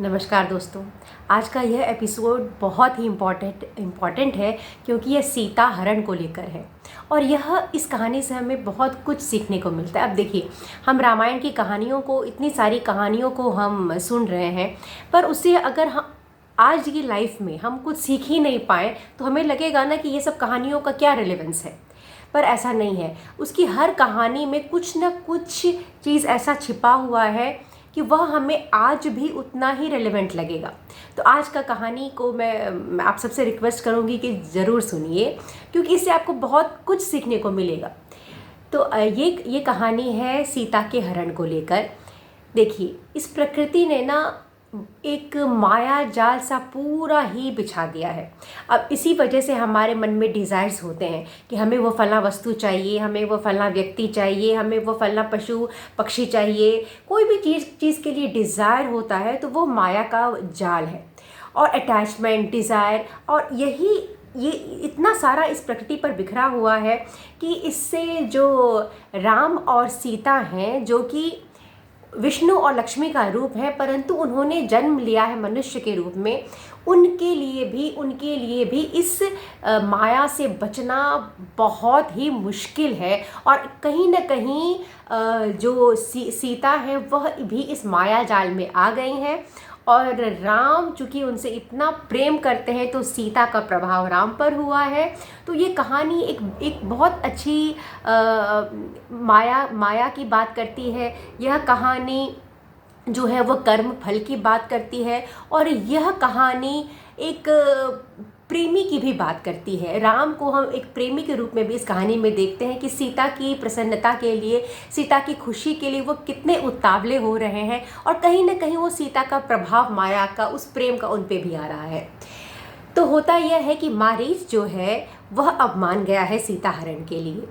नमस्कार दोस्तों। आज का यह एपिसोड बहुत ही इम्पॉर्टेंट है क्योंकि यह सीता हरण को लेकर है और यह इस कहानी से हमें बहुत कुछ सीखने को मिलता है। अब देखिए, हम रामायण की कहानियों को, इतनी सारी कहानियों को हम सुन रहे हैं, पर उससे अगर हम आज की लाइफ में हम कुछ सीख ही नहीं पाए तो हमें लगेगा ना कि ये सब कहानियों का क्या रिलेवेंस है। पर ऐसा नहीं है। उसकी हर कहानी में कुछ ना कुछ चीज़ ऐसा छिपा हुआ है कि वह हमें आज भी उतना ही रेलेवेंट लगेगा। तो आज का कहानी को मैं आप सबसे रिक्वेस्ट करूंगी कि ज़रूर सुनिए, क्योंकि इससे आपको बहुत कुछ सीखने को मिलेगा। तो ये कहानी है सीता के हरण को लेकर। देखिए, इस प्रकृति ने ना एक माया जाल सा पूरा ही बिछा दिया है। अब इसी वजह से हमारे मन में डिज़ायर्स होते हैं कि हमें वो फला वस्तु चाहिए, हमें वो फला व्यक्ति चाहिए, हमें वो फला पशु पक्षी चाहिए। कोई भी चीज़ के लिए डिज़ायर होता है तो वो माया का जाल है। और अटैचमेंट, डिज़ायर, और ये इतना सारा इस प्रकृति पर बिखरा हुआ है कि इससे जो राम और सीता हैं, जो कि विष्णु और लक्ष्मी का रूप है, परंतु उन्होंने जन्म लिया है मनुष्य के रूप में, उनके लिए भी इस माया से बचना बहुत ही मुश्किल है। और कहीं ना कहीं जो सीता है वह भी इस माया जाल में आ गई हैं। और राम चूँकि उनसे इतना प्रेम करते हैं तो सीता का प्रभाव राम पर हुआ है। तो ये कहानी एक बहुत अच्छी माया की बात करती है। यह कहानी जो है वह कर्म फल की बात करती है, और यह कहानी एक प्रेमी की भी बात करती है। राम को हम एक प्रेमी के रूप में भी इस कहानी में देखते हैं कि सीता की प्रसन्नता के लिए, सीता की खुशी के लिए वो कितने उतावले हो रहे हैं, और कहीं ना कहीं वो सीता का प्रभाव, माया का, उस प्रेम का उन पे भी आ रहा है। तो होता यह है कि मारीच जो है वह अब मान गया है सीता हरण के लिए,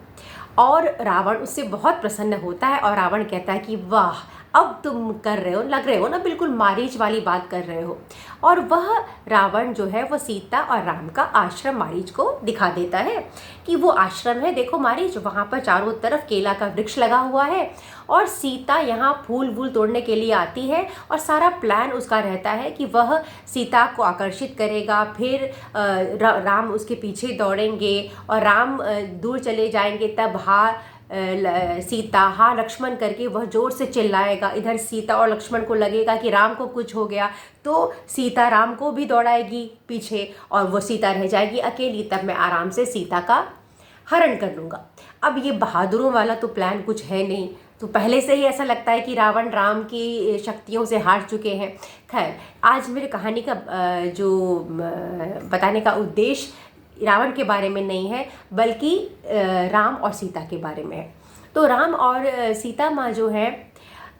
और रावण उससे बहुत प्रसन्न होता है। और रावण कहता है कि वाह, अब तुम कर रहे हो, लग रहे हो ना, बिल्कुल मारीच वाली बात कर रहे हो। और वह रावण जो है वह सीता और राम का आश्रम मारीच को दिखा देता है कि वो आश्रम है, देखो मारीच, वहाँ पर चारों तरफ केला का वृक्ष लगा हुआ है, और सीता यहाँ फूल वूल तोड़ने के लिए आती है। और सारा प्लान उसका रहता है कि वह सीता को आकर्षित करेगा, फिर राम उसके पीछे दौड़ेंगे, और राम दूर चले जाएंगे, तब सीता हा लक्ष्मण करके वह जोर से चिल्लाएगा। इधर सीता और लक्ष्मण को लगेगा कि राम को कुछ हो गया, तो सीता राम को भी दौड़ाएगी पीछे, और वो सीता रह जाएगी अकेली। तब मैं आराम से सीता का हरण कर लूँगा। अब ये बहादुरों वाला तो प्लान कुछ है नहीं, तो पहले से ही ऐसा लगता है कि रावण राम की शक्तियों से हार चुके हैं। खैर, आज मेरे कहानी का जो बताने का उद्देश्य रावण के बारे में नहीं है, बल्कि राम और सीता के बारे में है। तो राम और सीता माँ जो है,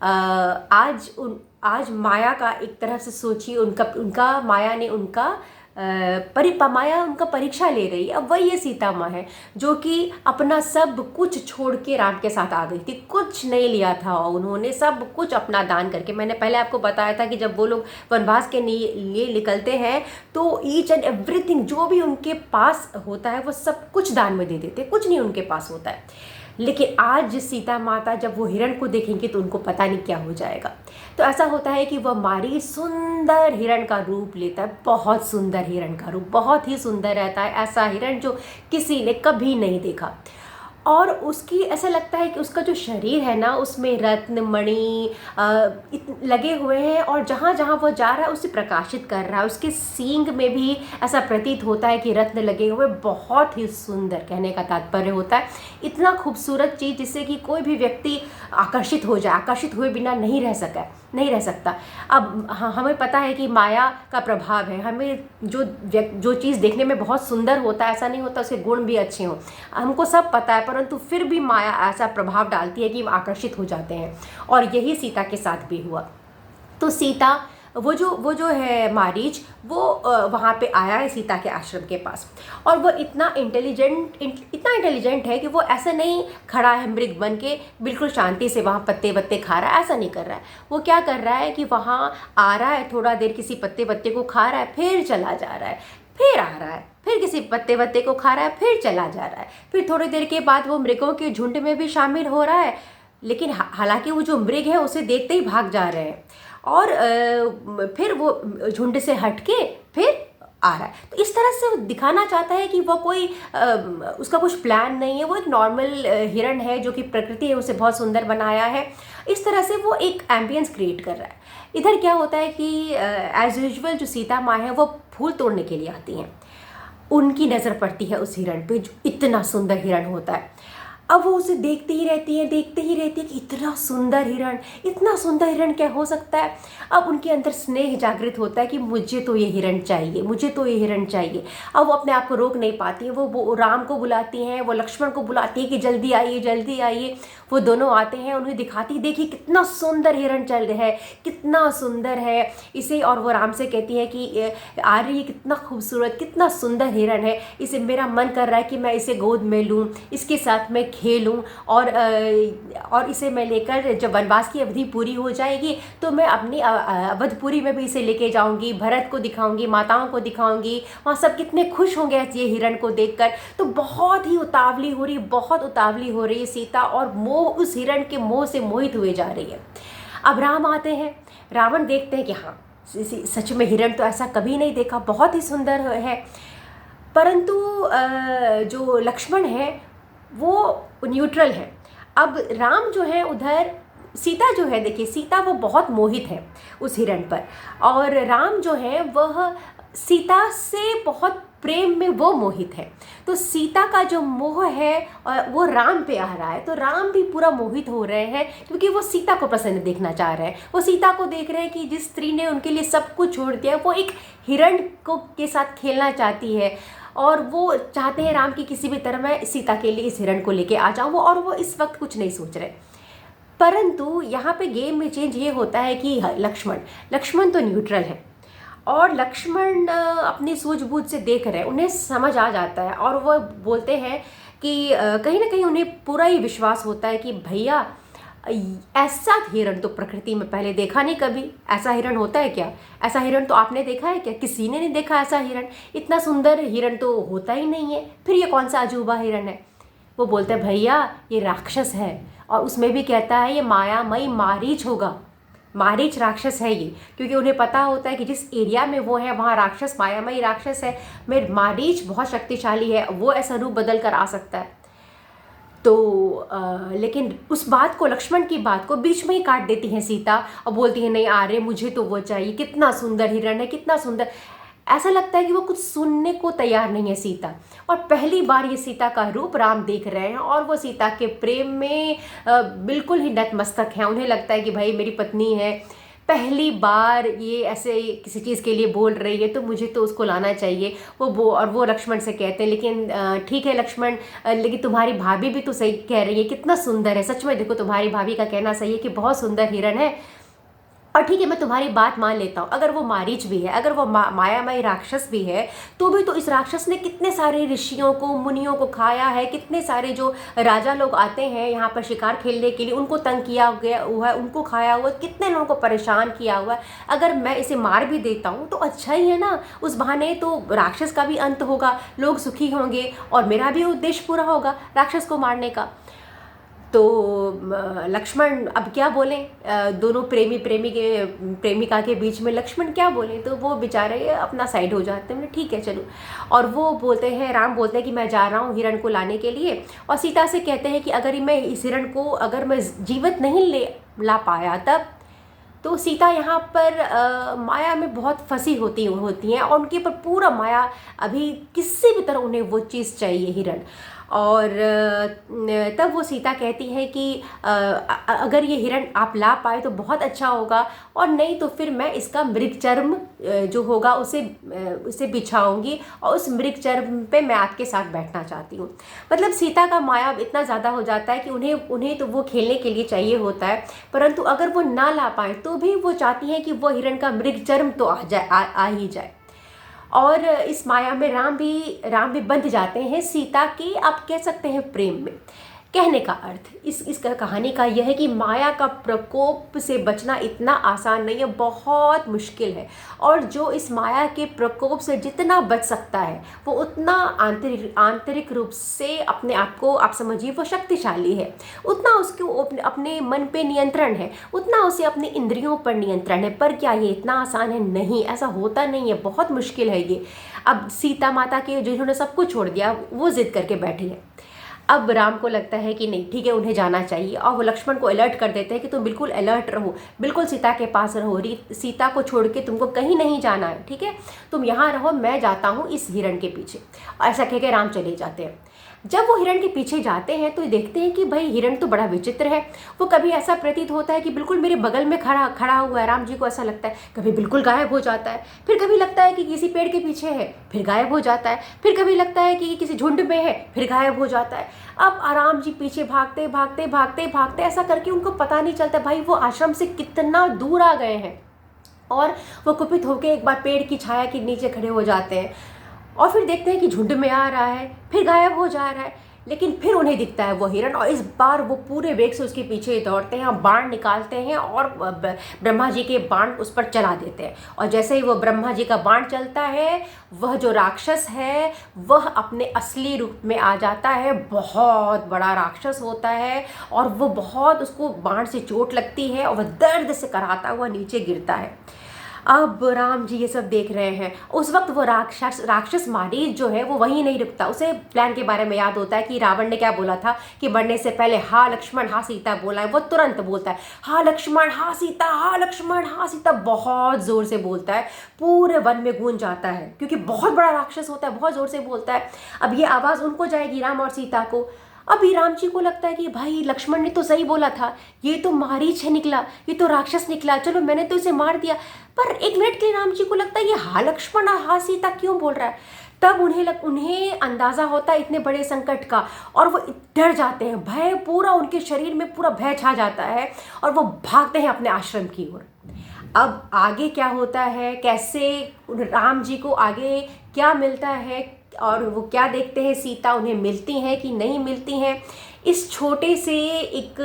आज माया का एक तरह से सोचिए, उनका माया ने उनका माया उनका परीक्षा ले रही है। अब वही ये सीता माँ है जो कि अपना सब कुछ छोड़ के राम के साथ आ गई थी। कुछ नहीं लिया था, उन्होंने सब कुछ अपना दान करके, मैंने पहले आपको बताया था कि जब वो लोग वनवास के लिए निकलते हैं तो ईच एंड एवरीथिंग जो भी उनके पास होता है वो सब कुछ दान में दे देते, कुछ नहीं उनके पास होता है। लेकिन आज सीता माता जब वो हिरण को देखेंगे तो उनको पता नहीं क्या हो जाएगा। तो ऐसा होता है कि वह मारी सुंदर हिरण का रूप लेता है, बहुत सुंदर हिरण का रूप, बहुत ही सुंदर रहता है, ऐसा हिरण जो किसी ने कभी नहीं देखा। और उसकी ऐसा लगता है कि उसका जो शरीर है ना, उसमें रत्न मणि लगे हुए हैं, और जहाँ जहाँ वो जा रहा है उसे प्रकाशित कर रहा है। उसके सींग में भी ऐसा प्रतीत होता है कि रत्न लगे हुए, बहुत ही सुंदर, कहने का तात्पर्य होता है इतना खूबसूरत चीज़ जिससे कि कोई भी व्यक्ति आकर्षित हो जाए, आकर्षित हुए बिना नहीं रह सकता। अब हमें पता है कि माया का प्रभाव है, हमें जो चीज़ देखने में बहुत सुंदर होता है, ऐसा नहीं होता उसके गुण भी अच्छे हों, हमको सब पता है, परंतु फिर भी माया ऐसा प्रभाव डालती है कि हम आकर्षित हो जाते हैं। और यही सीता के साथ भी हुआ। तो सीता वो जो है मारीच, वो वहाँ पे आया है सीता के आश्रम के पास, और वो इतना इंटेलिजेंट है कि वो ऐसा नहीं खड़ा है मृग बन के बिल्कुल शांति से वहाँ पत्ते वत्ते खा रहा है, ऐसा नहीं कर रहा है। वो क्या कर रहा है कि वहाँ आ रहा है, थोड़ा देर किसी पत्ते वत्ते को खा रहा है, फिर चला जा रहा है, फिर आ रहा है, फिर किसी पत्ते वत्ते को खा रहा है, फिर चला जा रहा है, फिर थोड़ी देर के बाद वो मृगों के झुंड में भी शामिल हो रहा है। लेकिन हालांकि वो जो मृग है उसे देखते ही भाग जा रहे हैं। और फिर वो झुंड से हट के फिर आ रहा है। तो इस तरह से वो दिखाना चाहता है कि वो कोई उसका कुछ प्लान नहीं है, वो एक नॉर्मल हिरण है जो कि प्रकृति है उसे बहुत सुंदर बनाया है। इस तरह से वो एक एम्बियंस क्रिएट कर रहा है। इधर क्या होता है कि एज यूजुअल जो सीता माँ है वो फूल तोड़ने के लिए आती हैं। उनकी नज़र पड़ती है उस हिरण पे जो इतना सुंदर हिरण होता है। अब वो उसे देखते ही रहती है कि इतना सुंदर हिरण क्या हो सकता है। अब उनके अंदर स्नेह जागृत होता है कि मुझे तो ये हिरण चाहिए। अब वो अपने आप को रोक नहीं पाती हैं। वो राम को बुलाती हैं, वो लक्ष्मण को बुलाती है कि जल्दी आइए। वो दोनों आते हैं, उन्हें दिखाती, देखिए कितना सुंदर हिरण चल रहा है, कितना सुंदर है इसे। और वो राम से कहती है कि आर्य ये कितना खूबसूरत, कितना सुंदर हिरण है, इसे मेरा मन कर रहा है कि मैं इसे गोद में लूँ, इसके साथ मैं खेलूं, और इसे मैं लेकर जब वनवास की अवधि पूरी हो जाएगी तो मैं अपनी अवधपुरी में भी इसे लेके जाऊंगी, भरत को दिखाऊंगी, माताओं को दिखाऊंगी, वहाँ सब कितने खुश होंगे ये हिरण को देखकर। तो बहुत उतावली हो रही है सीता, और मोह उस हिरण के मोह से मोहित हुए जा रही है। अब राम आते हैं, रावण देखते हैं कि हाँ सच में हिरण तो ऐसा कभी नहीं देखा, बहुत ही सुंदर है। परंतु जो लक्ष्मण है वो न्यूट्रल है। अब राम जो है उधर, सीता जो है, देखिए सीता वो बहुत मोहित है उस हिरण पर, और राम जो है वह सीता से बहुत प्रेम में वो मोहित है। तो सीता का जो मोह है वो राम पे आ रहा है, तो राम भी पूरा मोहित हो रहे हैं क्योंकि वो सीता को प्रसन्न देखना चाह रहे हैं। वो सीता को देख रहे हैं कि जिस स्त्री ने उनके लिए सब कुछ छोड़ दिया, वो एक हिरण को के साथ खेलना चाहती है, और वो चाहते हैं राम की किसी भी तरह मैं सीता के लिए इस हिरण को लेके आ जाऊँ, और वो इस वक्त कुछ नहीं सोच रहे। परंतु यहाँ पे गेम में चेंज ये होता है कि लक्ष्मण तो न्यूट्रल है, और लक्ष्मण अपनी सूझबूझ से देख रहे हैं, उन्हें समझ आ जाता है, और वो बोलते हैं कि कहीं ना कहीं उन्हें पूरा ही विश्वास होता है कि भैया ऐसा हिरण तो प्रकृति में पहले देखा नहीं कभी। ऐसा हिरण होता है क्या? ऐसा हिरण तो आपने देखा है क्या? किसी ने नहीं देखा ऐसा हिरण। इतना सुंदर हिरण तो होता ही नहीं है, फिर ये कौन सा अजूबा हिरण है? वो बोलते हैं भैया ये राक्षस है, और उसमें भी कहता है ये मायामयी मारीच होगा, मारीच राक्षस है ये, क्योंकि उन्हें पता होता है कि जिस एरिया में वो है वहाँ राक्षस, मायामयी राक्षस है। मेरे मारीच बहुत शक्तिशाली है, वो ऐसा रूप बदल कर आ सकता है। तो लेकिन उस बात को, लक्ष्मण की बात को बीच में ही काट देती हैं सीता, और बोलती है नहीं आर्य मुझे तो वो चाहिए, कितना सुंदर हिरण है, कितना सुंदर। ऐसा लगता है कि वो कुछ सुनने को तैयार नहीं है सीता। और पहली बार ये सीता का रूप राम देख रहे हैं, और वो सीता के प्रेम में बिल्कुल ही नतमस्तक हैं। उन्हें लगता है कि भाई मेरी पत्नी है, पहली बार ये ऐसे किसी चीज़ के लिए बोल रही है, तो मुझे तो उसको लाना चाहिए। वो लक्ष्मण से कहते हैं लेकिन ठीक है लक्ष्मण, लेकिन तुम्हारी भाभी भी तो सही कह रही है, कितना सुंदर है, सच में देखो तुम्हारी भाभी का कहना सही है कि बहुत सुंदर हिरण है। और ठीक है मैं तुम्हारी बात मान लेता हूँ, अगर वो मारीच भी है, अगर वो मायामय राक्षस भी है, तो भी तो इस राक्षस ने कितने सारे ऋषियों को, मुनियों को खाया है, कितने सारे जो राजा लोग आते हैं यहाँ पर शिकार खेलने के लिए उनको तंग किया गया हुआ है, उनको खाया हुआ है, कितने लोगों को परेशान किया हुआ है। अगर मैं इसे मार भी देता हूँ तो अच्छा ही है ना, उस बहाने तो राक्षस का भी अंत होगा, लोग सुखी होंगे, और मेरा भी उद्देश्य पूरा होगा राक्षस को मारने का। तो लक्ष्मण अब क्या बोलें, दोनों प्रेमिका के बीच में लक्ष्मण क्या बोले, तो वो बेचारे अपना साइड हो जाते हैं, ठीक है चलो। और वो बोलते हैं, राम बोलते हैं कि मैं जा रहा हूँ हिरण को लाने के लिए, और सीता से कहते हैं कि अगर मैं इस हिरण को अगर मैं जीवित नहीं ला पाया तब। तो सीता यहाँ पर माया में बहुत फंसी होती हैं, और उनके ऊपर पूरा माया, अभी किसी भी तरह उन्हें वो चीज़ चाहिए हिरण। और तब वो सीता कहती है कि अगर ये हिरण आप ला पाए तो बहुत अच्छा होगा, और नहीं तो फिर मैं इसका मृगचर्म जो होगा उसे बिछाऊंगी, और उस मृगचर्म पे मैं आपके साथ बैठना चाहती हूँ। मतलब सीता का माया इतना ज़्यादा हो जाता है कि उन्हें तो वो खेलने के लिए चाहिए होता है, परंतु अगर वो ना ला पाए तो भी वो चाहती हैं कि वो हिरण का मृगचर्म तो आ ही जाए। और इस माया में राम भी बंध जाते हैं सीता के, आप कह सकते हैं प्रेम में, कहने का अर्थ इस कहानी का यह है कि माया का प्रकोप से बचना इतना आसान नहीं है, बहुत मुश्किल है। और जो इस माया के प्रकोप से जितना बच सकता है वो उतना आंतरिक रूप से अपने आप को, आप समझिए, वो शक्तिशाली है। उतना उसको अपने मन पे नियंत्रण है, उतना उसे अपने इंद्रियों पर नियंत्रण है। पर क्या ये इतना आसान है? नहीं, ऐसा होता नहीं है, बहुत मुश्किल है ये। अब सीता माता के, जिन्होंने सब कुछ छोड़ दिया, वो जिद करके बैठी है। अब राम को लगता है कि नहीं, ठीक है, उन्हें जाना चाहिए, और वो लक्ष्मण को अलर्ट कर देते हैं कि तुम बिल्कुल अलर्ट रहो, बिल्कुल सीता के पास रहो, सीता को छोड़ के तुमको कहीं नहीं जाना है, ठीक है, तुम यहाँ रहो, मैं जाता हूँ इस हिरण के पीछे। ऐसा कह के राम चले जाते हैं। जब वो हिरण के पीछे जाते हैं तो देखते हैं कि भाई हिरण तो बड़ा विचित्र है। वो कभी ऐसा प्रतीत होता है कि बिल्कुल मेरे बगल में खड़ा हुआ है, राम जी को ऐसा लगता है। कभी बिल्कुल गायब हो जाता है, फिर कभी लगता है कि किसी पेड़ के पीछे है, फिर गायब हो जाता है, फिर कभी लगता है कि किसी झुंड में है, फिर गायब हो जाता है। अब राम जी पीछे भागते भागते भागते भागते ऐसा करके उनको पता नहीं चलता भाई वो आश्रम से कितना दूर आ गए हैं। और वो कुपित होकर एक बार पेड़ की छाया के नीचे खड़े हो जाते हैं, और फिर देखते हैं कि झुंड में आ रहा है, फिर गायब हो जा रहा है, लेकिन फिर उन्हें दिखता है वो हिरण, और इस बार वो पूरे वेग से उसके पीछे दौड़ते हैं, बाण निकालते हैं और ब्रह्मा जी के बाण उस पर चला देते हैं। और जैसे ही वो ब्रह्मा जी का बाण चलता है, वह जो राक्षस है वह अपने असली रूप में आ जाता है। बहुत बड़ा राक्षस होता है, और वो बहुत, उसको बाण से चोट लगती है और वह दर्द से कराहता हुआ नीचे गिरता है। अब राम जी ये सब देख रहे हैं। उस वक्त वो राक्षस मारीच जो है वो वहीं नहीं रुकता। उसे प्लान के बारे में याद होता है कि रावण ने क्या बोला था कि मरने से पहले हा लक्ष्मण हा सीता बोला है। वो तुरंत बोलता है हा लक्ष्मण हा सीता, हा लक्ष्मण हा सीता, बहुत ज़ोर से बोलता है, पूरे वन में गूंज जाता है, क्योंकि बहुत बड़ा राक्षस होता है, बहुत ज़ोर से बोलता है। अब ये आवाज़ उनको जाएगी, राम और सीता को। अभी राम जी को लगता है कि भाई लक्ष्मण ने तो सही बोला था, ये तो मारीच है निकला, ये तो राक्षस निकला, चलो मैंने तो इसे मार दिया। पर एक मिनट के लिए राम जी को लगता है ये हा लक्ष्मण हा सीता क्यों बोल रहा है। तब उन्हें अंदाज़ा होता है इतने बड़े संकट का, और वो डर जाते हैं, भय पूरा उनके शरीर में पूरा भय छा जाता है, और वो भागते हैं अपने आश्रम की ओर। अब आगे क्या होता है, कैसे राम जी को आगे क्या मिलता है, और वो क्या देखते हैं, सीता उन्हें मिलती हैं कि नहीं मिलती हैं, इस छोटे से एक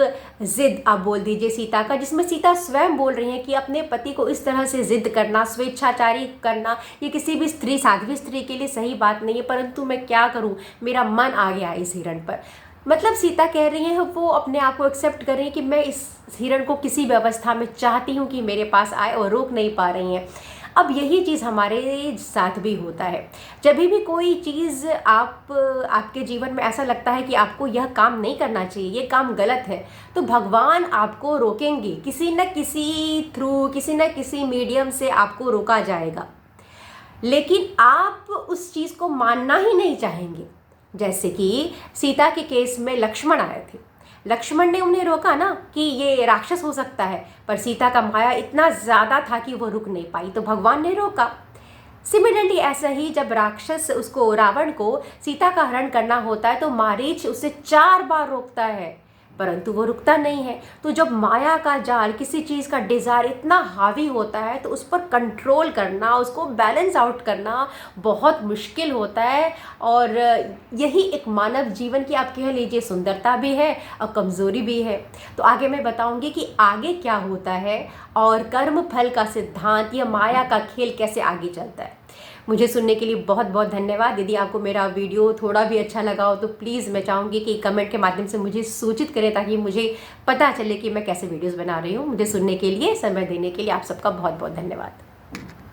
ज़िद आप बोल दीजिए सीता का, जिसमें सीता स्वयं बोल रही हैं कि अपने पति को इस तरह से ज़िद करना, स्वेच्छाचारी करना, ये किसी भी स्त्री, साध्वी स्त्री के लिए सही बात नहीं है, परंतु मैं क्या करूं, मेरा मन आ गया इस हिरण पर। मतलब सीता कह रही हैं, वो अपने आप को एक्सेप्ट कर रही हैं कि मैं इस हिरण को किसी भी अवस्था में चाहती हूँ कि मेरे पास आए, और रोक नहीं पा रही हैं। अब यही चीज़ हमारे साथ भी होता है। जब भी कोई चीज़ आपके जीवन में ऐसा लगता है कि आपको यह काम नहीं करना चाहिए, ये काम गलत है, तो भगवान आपको रोकेंगे, किसी न किसी थ्रू, किसी न किसी मीडियम से आपको रोका जाएगा, लेकिन आप उस चीज़ को मानना ही नहीं चाहेंगे। जैसे कि सीता के केस में लक्ष्मण आए थे, लक्ष्मण ने उन्हें रोका ना कि ये राक्षस हो सकता है, पर सीता का माया इतना ज़्यादा था कि वो रुक नहीं पाई, तो भगवान ने रोका। सिमिलरली ऐसा ही जब राक्षस, उसको, रावण को सीता का हरण करना होता है, तो मारीच उसे 4 बार रोकता है, परंतु वो रुकता नहीं है। तो जब माया का जाल, किसी चीज़ का डिज़ायर इतना हावी होता है, तो उस पर कंट्रोल करना, उसको बैलेंस आउट करना बहुत मुश्किल होता है। और यही एक मानव जीवन की, आप कह लीजिए, सुंदरता भी है और कमज़ोरी भी है। तो आगे मैं बताऊंगी कि आगे क्या होता है, और कर्म फल का सिद्धांत या माया का खेल कैसे आगे चलता है। मुझे सुनने के लिए बहुत बहुत धन्यवाद। यदि आपको मेरा वीडियो थोड़ा भी अच्छा लगा हो तो प्लीज़ मैं चाहूँगी कि कमेंट के माध्यम से मुझे सूचित करें, ताकि मुझे पता चले कि मैं कैसे वीडियोस बना रही हूँ। मुझे सुनने के लिए, समय देने के लिए आप सबका बहुत बहुत धन्यवाद।